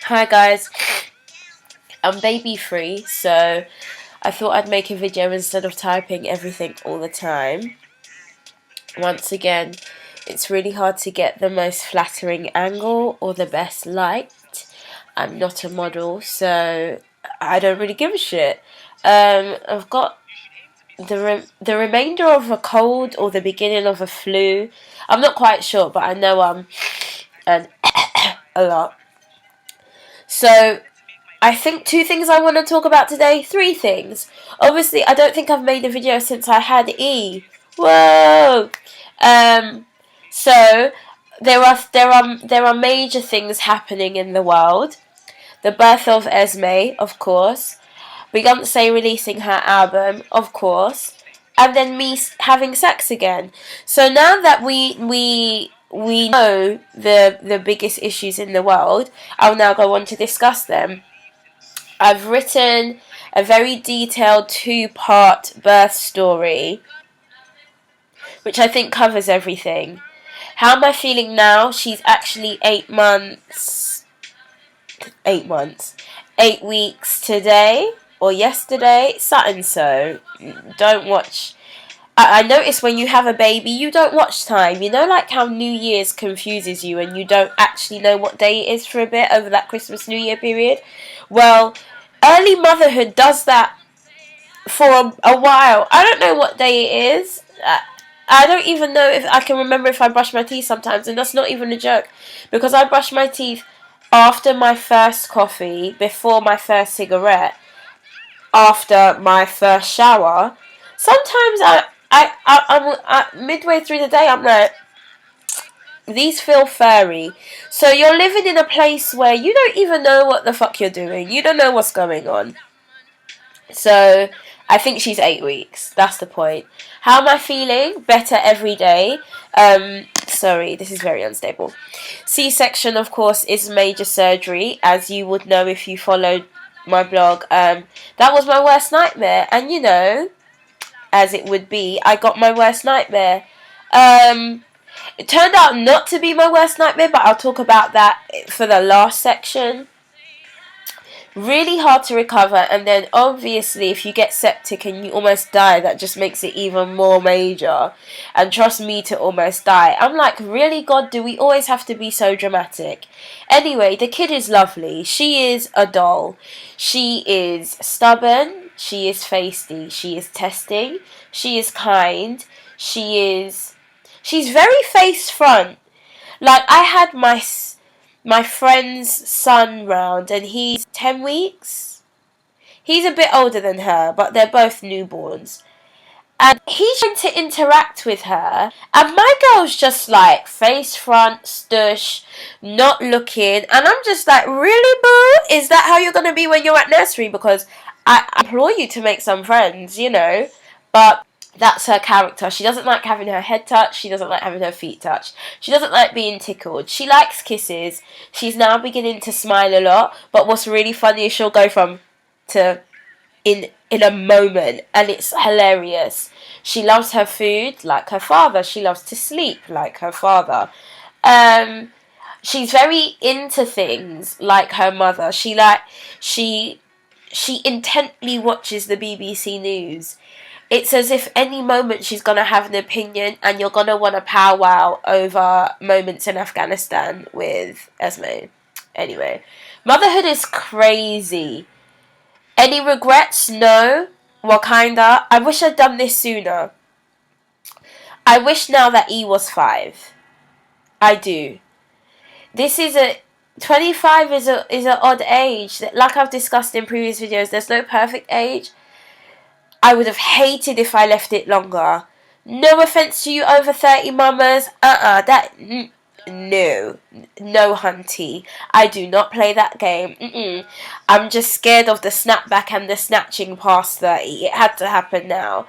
Hi guys, I'm baby free, so I thought I'd make a video instead of typing everything all the time. Once again, it's really hard to get the most flattering angle or the best light. I'm not a model, so I don't really give a shit. I've got the remainder of a cold or the beginning of a flu. I'm not quite sure, but I know I'm a lot. So I think two things I want to talk about today. Three things. Obviously, I don't think I've made a video since I had E. Whoa. Um. So there are major things happening in the world. The birth of Esme, of course. Beyonce releasing her album, of course. And then me having sex again. So now that we know the biggest issues in the world, I'll now go on to discuss them. I've written a very detailed 2-part birth story, which I think covers everything. How am I feeling now? She's actually 8 months. 8 months. 8 weeks today or yesterday. Something so. Don't watch. I notice when you have a baby, you don't watch time. You know, like how New Year's confuses you and you don't actually know what day it is for a bit over that Christmas New Year period? Well, early motherhood does that for a while. I don't know what day it is. I don't even know if I can remember if I brush my teeth sometimes, and that's not even a joke, because I brush my teeth after my first coffee, before my first cigarette, after my first shower. Sometimes I'm midway through the day, I'm like, these feel furry. So you're living in a place where you don't even know what the fuck you're doing. You don't know what's going on. So I think she's 8 weeks. That's the point. How am I feeling? Better every day. Sorry, this is very unstable. C-section, of course, is major surgery, as you would know if you followed my blog. That was my worst nightmare, and you know, as it would be, I got my worst nightmare. It turned out not to be my worst nightmare, but I'll talk about that for the last section. Really hard to recover, and then obviously if you get septic and you almost die, that just makes it even more major. And trust me, to almost die, I'm like, really, God, do we always have to be so dramatic? Anyway, the kid is lovely. She is a doll. She is stubborn. She is feisty. She is testing. She is kind. She's very face front. Like, I had my friend's son round, and he's 10 weeks. He's a bit older than her, but they're both newborns. And he's trying to interact with her, and my girl's just like face front, stush, not looking, and I'm just like, really, boo? Is that how you're going to be when you're at nursery? Because I implore you to make some friends, you know, but that's her character. She doesn't like having her head touched. She doesn't like having her feet touched. She doesn't like being tickled. She likes kisses. She's now beginning to smile a lot. But what's really funny is she'll go from to in a moment, and it's hilarious. She loves her food like her father. She loves to sleep like her father. She's very into things like her mother. She intently watches the BBC News. It's as if any moment she's going to have an opinion, and you're going to want to powwow over moments in Afghanistan with Esme. Anyway, motherhood is crazy. Any regrets? No. Well, kinda. I wish I'd done this sooner. I wish now that E was 5. I do. This is 25 is an odd age. Like I've discussed in previous videos, there's no perfect age. I would have hated if I left it longer. No offense to you over 30 mamas. No, hunty. I do not play that game. I'm just scared of the snapback and the snatching past 30. It had to happen now.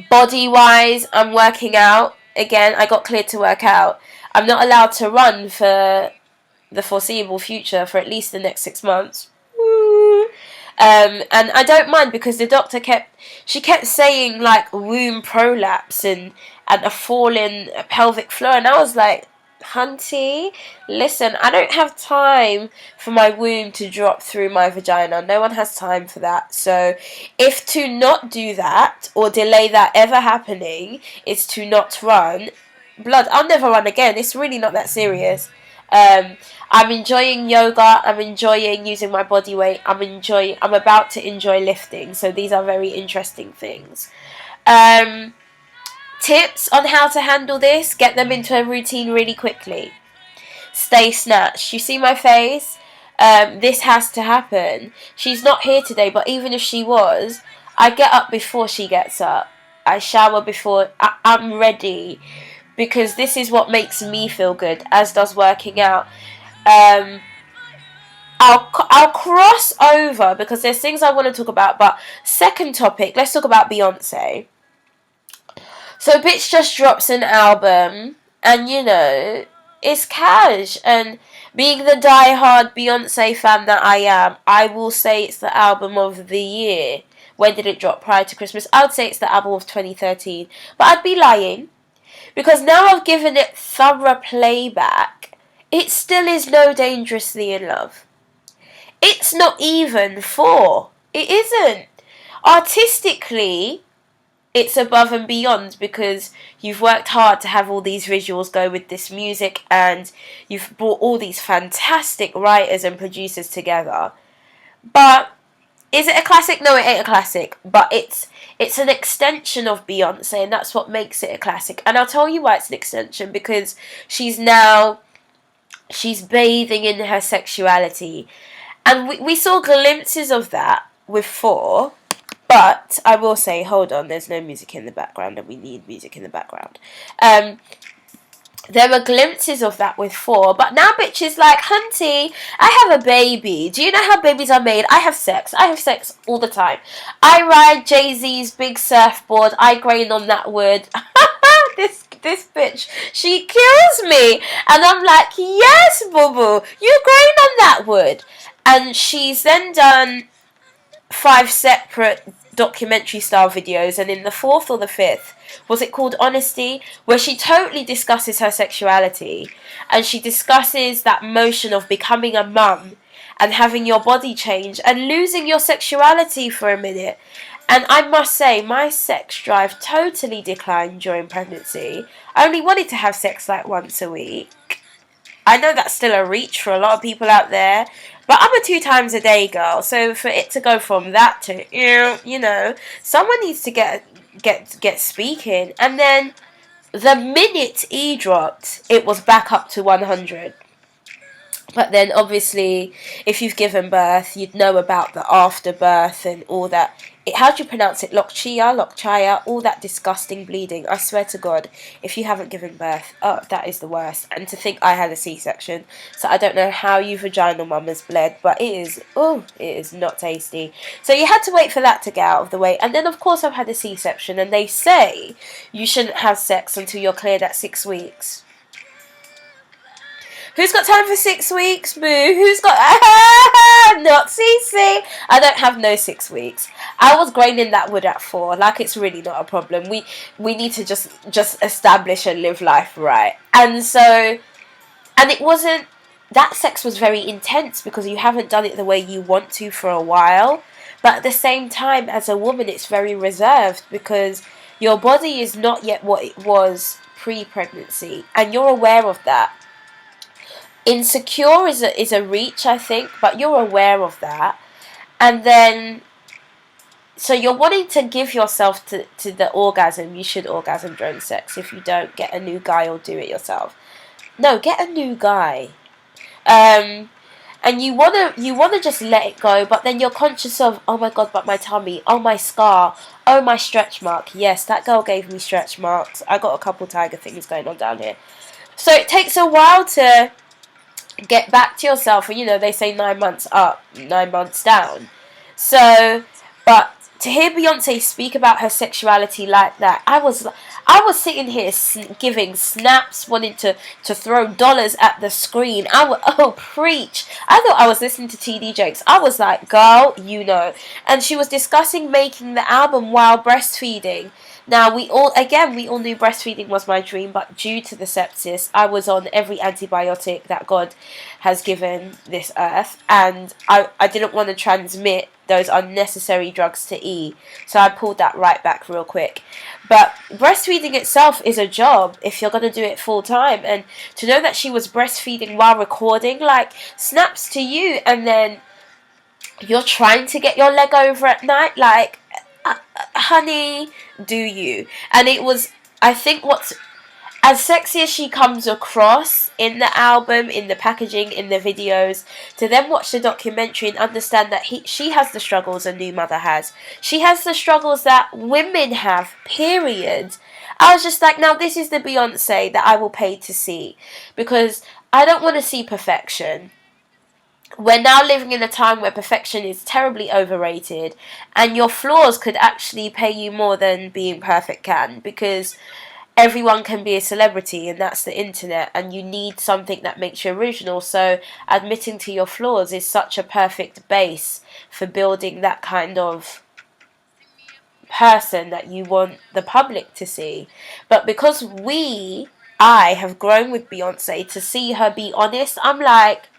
Body wise, I'm working out. Again, I got cleared to work out. I'm not allowed to run for the foreseeable future, for at least the next 6 months. Woo. And I don't mind, because the doctor kept saying like womb prolapse and a fall in pelvic floor, and I was like, Hunty, listen, I don't have time for my womb to drop through my vagina. No one has time for that. So if to not do that or delay that ever happening is to not run, blood, I'll never run again. It's really not that serious. I'm enjoying yoga. I'm enjoying using my body weight. I'm about to enjoy lifting. So these are very interesting things. Tips on how to handle this: get them into a routine really quickly. Stay snatched. You see my face? This has to happen. She's not here today, but even if she was, I get up before she gets up. I shower before. I'm ready, because this is what makes me feel good, as does working out. I'll cross over because there's things I want to talk about. But second topic, let's talk about Beyonce. So bitch just drops an album, and you know, it's cash. And being the die-hard Beyonce fan that I am, I will say it's the album of the year. When did it drop? Prior to Christmas? I would say it's the album of 2013. But I'd be lying, because now I've given it thorough playback. It still is no Dangerously in Love. It's not even 4. It isn't. Artistically, it's above and beyond, because you've worked hard to have all these visuals go with this music, and you've brought all these fantastic writers and producers together. But is it a classic? No, it ain't a classic. But it's an extension of Beyonce, and that's what makes it a classic. And I'll tell you why it's an extension: because she's bathing in her sexuality, and we saw glimpses of that with 4. But I will say, hold on, there's no music in the background, and we need music in the background. There were glimpses of that with 4, but now bitch is like, Hunty, I have a baby. Do you know how babies are made? I have sex. I have sex all the time. I ride Jay-Z's big surfboard. I grain on that wood. This bitch, she kills me. And I'm like, yes, boo-boo, you grain on that wood. And she's then done 5 separate documentary style videos, and in the 4th or the 5th, was it called Honesty, where she totally discusses her sexuality, and she discusses that motion of becoming a mum and having your body change and losing your sexuality for a minute. And I must say, my sex drive totally declined during pregnancy. I only wanted to have sex like once a week. I know that's still a reach for a lot of people out there, but I'm a 2 times a day girl. So for it to go from that to, you know, someone needs to get speaking. And then the minute E dropped, it was back up to 100. But then obviously, if you've given birth, you'd know about the afterbirth and all that. How do you pronounce it? Lokchaya, all that disgusting bleeding. I swear to God, if you haven't given birth, oh, that is the worst. And to think I had a C-section, so I don't know how you vaginal mamas bled, but it is not tasty. So you had to wait for that to get out of the way. And then of course I've had a C-section, and they say you shouldn't have sex until you're cleared at 6 weeks. Who's got time for 6 weeks, boo? Who's got... Not CC. I don't have no 6 weeks. I was graining that wood at 4. Like, it's really not a problem. We need to just establish and live life right. And so... And it wasn't... That sex was very intense because you haven't done it the way you want to for a while. But at the same time, as a woman, it's very reserved because your body is not yet what it was pre-pregnancy. And you're aware of that. Insecure is a reach, I think, but you're aware of that. And then, so you're wanting to give yourself to the orgasm. You should orgasm during sex. If you don't, get a new guy or do it yourself. No, get a new guy. And you wanna just let it go, but then you're conscious of, oh my God, but my tummy, oh my scar, oh my stretch mark. Yes, that girl gave me stretch marks. I got a couple tiger things going on down here. So it takes a while to get back to yourself. You know, they say 9 months up, 9 months down. So, but to hear Beyonce speak about her sexuality like that, I was sitting here giving snaps, wanting to throw dollars at the screen. Preach. I thought I was listening to TD Jakes. I was like, girl, you know. And she was discussing making the album while breastfeeding. Now, we all knew breastfeeding was my dream, but due to the sepsis, I was on every antibiotic that God has given this earth, and I didn't want to transmit those unnecessary drugs to E, so I pulled that right back real quick. But breastfeeding itself is a job if you're going to do it full time, and to know that she was breastfeeding while recording, like, snaps to you, and then you're trying to get your leg over at night, like, honey, do you? And it was, I think, what's as sexy as she comes across in the album, in the packaging, in the videos, to then watch the documentary and understand that she has the struggles a new mother has. She has the struggles that women have, period. I was just like, now this is the Beyonce that I will pay to see, because I don't want to see perfection. We're now living in a time where perfection is terribly overrated, and your flaws could actually pay you more than being perfect can, because everyone can be a celebrity, and that's the internet, and you need something that makes you original. So admitting to your flaws is such a perfect base for building that kind of person that you want the public to see. But because I have grown with Beyonce, to see her be honest, I'm like,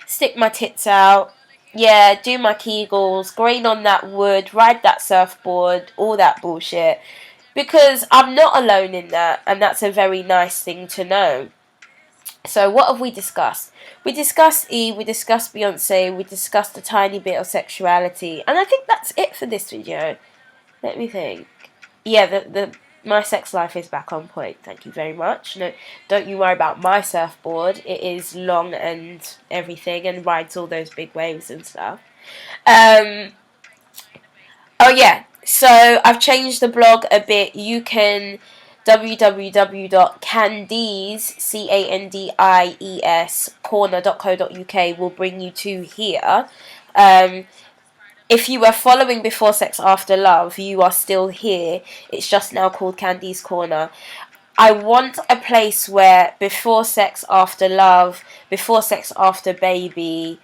stick my tits out, yeah, do my kegels, grain on that wood, ride that surfboard, all that bullshit. Because I'm not alone in that, and that's a very nice thing to know. So what have we discussed? We discussed E, we discussed Beyonce, we discussed a tiny bit of sexuality, and I think that's it for this video. Let me think. Yeah, my sex life is back on point. Thank you very much. No, don't you worry about my surfboard. It is long and everything, and rides all those big waves and stuff. Oh yeah. So I've changed the blog a bit. You can www.candies corner.co.uk will bring you to here. If you were following Before Sex After Love, you are still here. It's just now called Candy's Corner. I want a place where Before Sex After Love, Before Sex After Baby,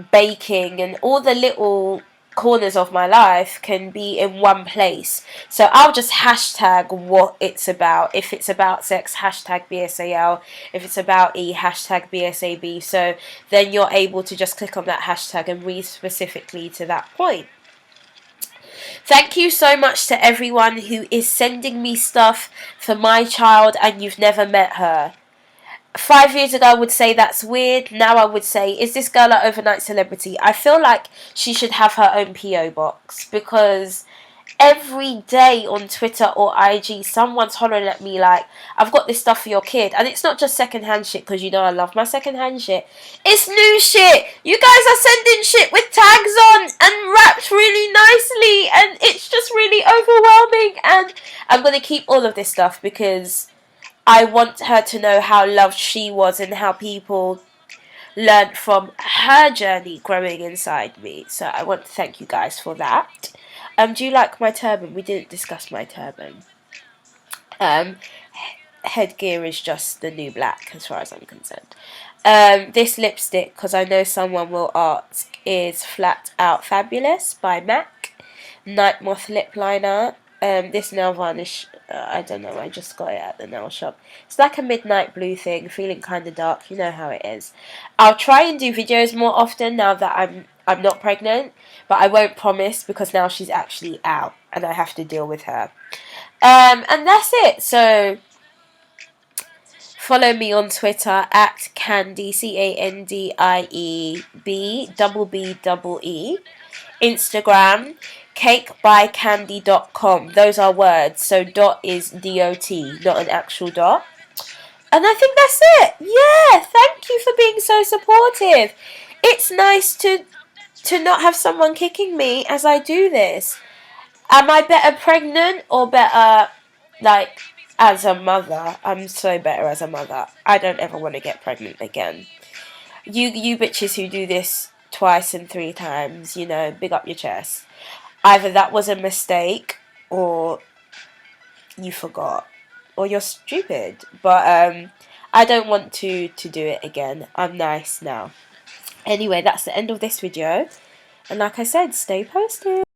baking, and all the little corners of my life can be in one place. So I'll just hashtag what it's about. If it's about sex, hashtag BSAL. If it's about E, hashtag BSAB. So then you're able to just click on that hashtag and read specifically to that point. Thank you so much to everyone who is sending me stuff for my child and you've never met her. 5 years ago I would say that's weird. Now I would say, is this girl an overnight celebrity? I feel like she should have her own PO box, because every day on Twitter or IG someone's hollering at me like, I've got this stuff for your kid. And it's not just secondhand shit, because you know I love my secondhand shit. It's new shit. You guys are sending shit with tags on and wrapped really nicely, and it's just really overwhelming. And I'm going to keep all of this stuff because I want her to know how loved she was and how people learned from her journey growing inside me. So I want to thank you guys for that. Do you like my turban? We didn't discuss my turban. Headgear is just the new black as far as I'm concerned. This lipstick, because I know someone will ask, is Flat Out Fabulous by MAC. Night Moth lip liner. This nail varnish, I don't know, I just got it at the nail shop. It's like a midnight blue thing, feeling kind of dark, you know how it is. I'll try and do videos more often now that I'm not pregnant, but I won't promise, because now she's actually out and I have to deal with her. And that's it. So follow me on Twitter at Candy, CandiEB, Instagram, cakebycandy.com. Those are words, so dot is D-O-T, not an actual dot. And I think that's it. Yeah, thank you for being so supportive. It's nice to not have someone kicking me as I do this. Am I better pregnant or better, like, as a mother? I'm so better as a mother. I don't ever want to get pregnant again. You bitches who do this twice and 3 times, you know, big up your chest. Either that was a mistake, or you forgot, or you're stupid. But I don't want to do it again. I'm nice now. Anyway, that's the end of this video. And like I said, stay posted.